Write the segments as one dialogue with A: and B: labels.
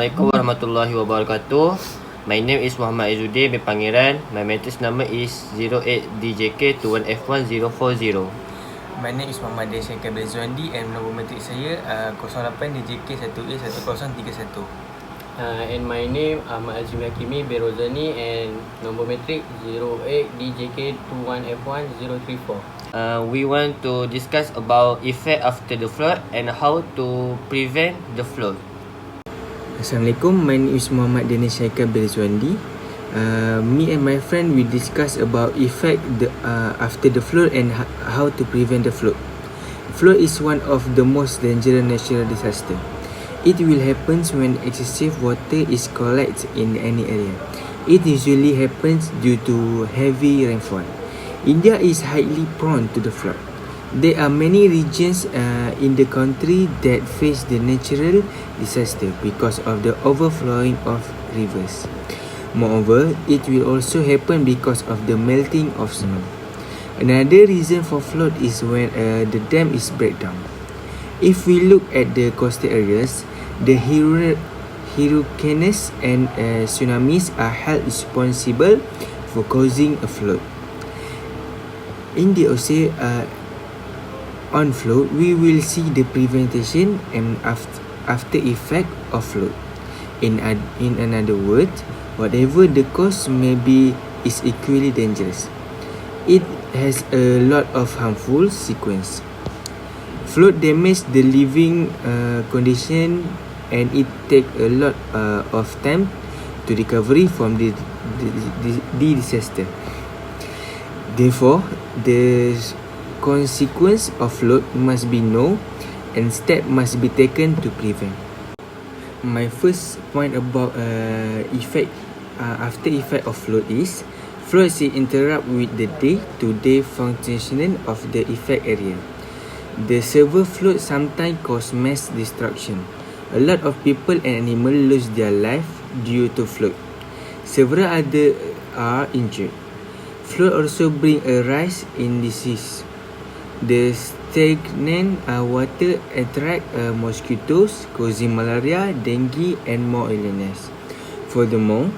A: Assalamualaikum warahmatullahi wabarakatuh. My name is Muhammad IZZUDDIN bin Pangeran. My matrix number is 08DJK21F1040.
B: My name is Muhammad DANISH and nombor matrix saya 08DJK1A1031.
C: And my name HAZIMI Berozani and nombor matrix 08DJK21F1034.
A: We want to discuss about effect after the flood and how to prevent the flood.
B: Assalamualaikum, my name is Muhammad DANISH. Me and my friend will discuss about effect after the flood and how to prevent the flood. Flood is one of the most dangerous natural disaster. It will happen when excessive water is collected in any area. It usually happens due to heavy rainfall. India is highly prone to the flood. There are many regions in the country that face the natural disaster because of the overflowing of rivers. Moreover, it will also happen because of the melting of snow. Another reason for flood is when the dam is break down. If we look at the coastal areas, the hurricanes and tsunamis are held responsible for causing a flood. In the ocean, on flood, we will see the prevention and after effect of flood. In another word, whatever the cause may be is equally dangerous. It has a lot of harmful consequences. Flood damage the living condition and it take a lot of time to recovery from the disaster. Therefore, the consequence of flood must be known and steps must be taken to prevent. My first point about after effect of flood is floods interrupt with the day-to-day functioning of the effect area. The severe flood sometimes cause mass destruction. A lot of people and animals lose their life due to flood. Several others are injured. Flood also bring a rise in disease. The stagnant water attract mosquitoes, causing malaria, dengue, and more illness. Furthermore,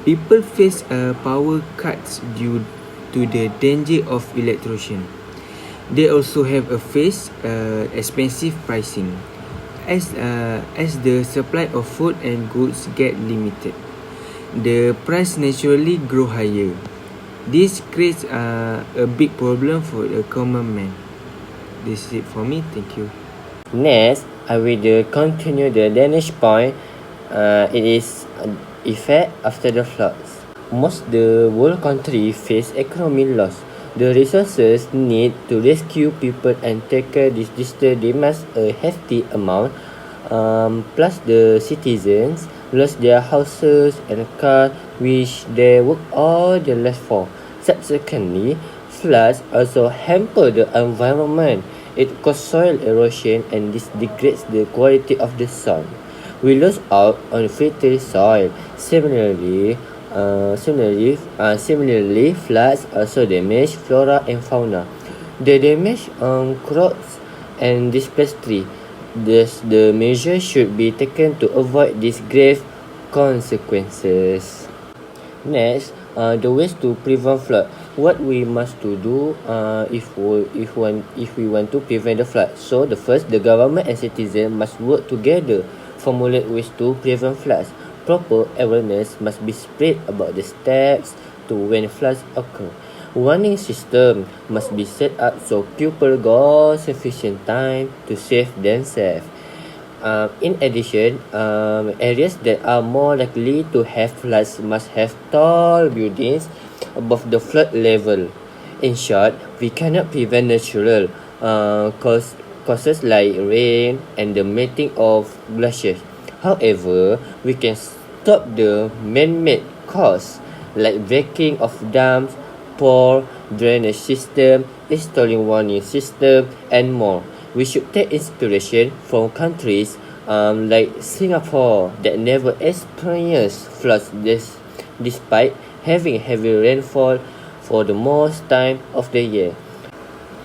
B: people face power cuts due to the danger of electrocution. They also have a face expensive pricing, as the supply of food and goods get limited. The price naturally grow higher. This creates a big problem for the common man. This is it for me. Thank you.
A: Next, I will continue the Danish point. It is effect after the floods. Most the whole country face economic loss. The resources need to rescue people and tackle this disaster demands a hefty amount. Plus the citizens lost their houses and cars which they worked all their life for. Subsequently, floods also hamper the environment. It causes soil erosion and this degrades the quality of the soil. We lose out on fertile soil. Similarly, floods also damage flora and fauna. They damage crops and displace trees. Thus, the measures should be taken to avoid these grave consequences. Next, the ways to prevent flood. What we must to do if we want to prevent the flood. So the first, the government and citizens must work together, formulate ways to prevent floods. Proper awareness must be spread about the steps to when floods occur. Warning system must be set up so people got sufficient time to save themselves. In addition, areas that are more likely to have floods must have tall buildings above the flood level. In short, we cannot prevent natural causes like rain and the melting of glaciers. However, we can stop the man-made cause like breaking of dams, poor drainage system, installing warning system, and more. We should take inspiration from countries like Singapore that never experienced floods despite having heavy rainfall for the most time of the year.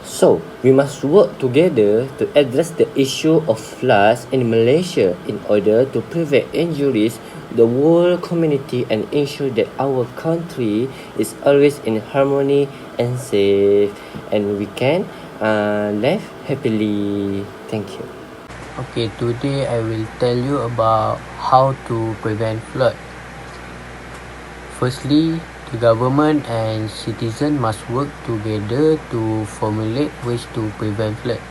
A: So, we must work together to address the issue of floods in Malaysia in order to prevent injuries the whole community and ensure that our country is always in harmony and safe, and we can live happily. Thank you.
C: Okay, today I will tell you about how to prevent flood. Firstly, the government and citizens must work together to formulate ways to prevent flood.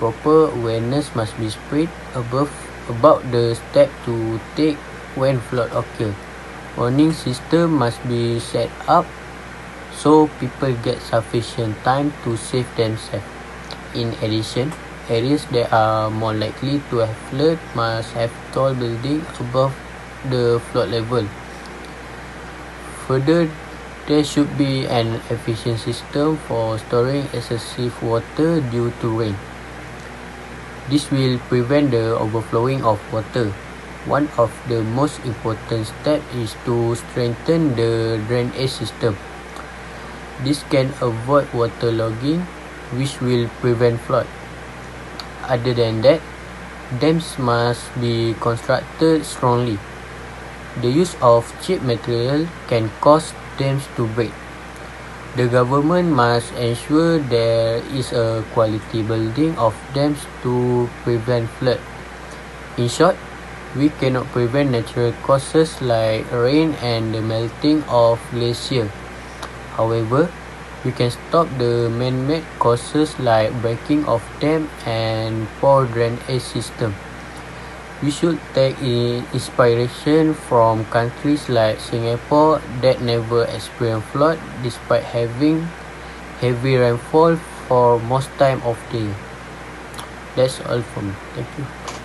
C: Proper awareness must be spread about the steps to take when flood occur. Warning system must be set up so people get sufficient time to save themselves. In addition, areas that are more likely to have flood must have tall buildings above the flood level. Further, there should be an efficient system for storing excessive water due to rain. This will prevent the overflowing of water. One of the most important steps is to strengthen the drainage system. This can avoid waterlogging, which will prevent flood. Other than that, dams must be constructed strongly. The use of cheap material can cause dams to break. The government must ensure there is a quality building of dams to prevent flood. In short, we cannot prevent natural causes like rain and the melting of glaciers. However, we can stop the man-made causes like breaking of dam and poor drainage system. We should take inspiration from countries like Singapore that never experience flood despite having heavy rainfall for most time of the year. That's all from me. Thank you.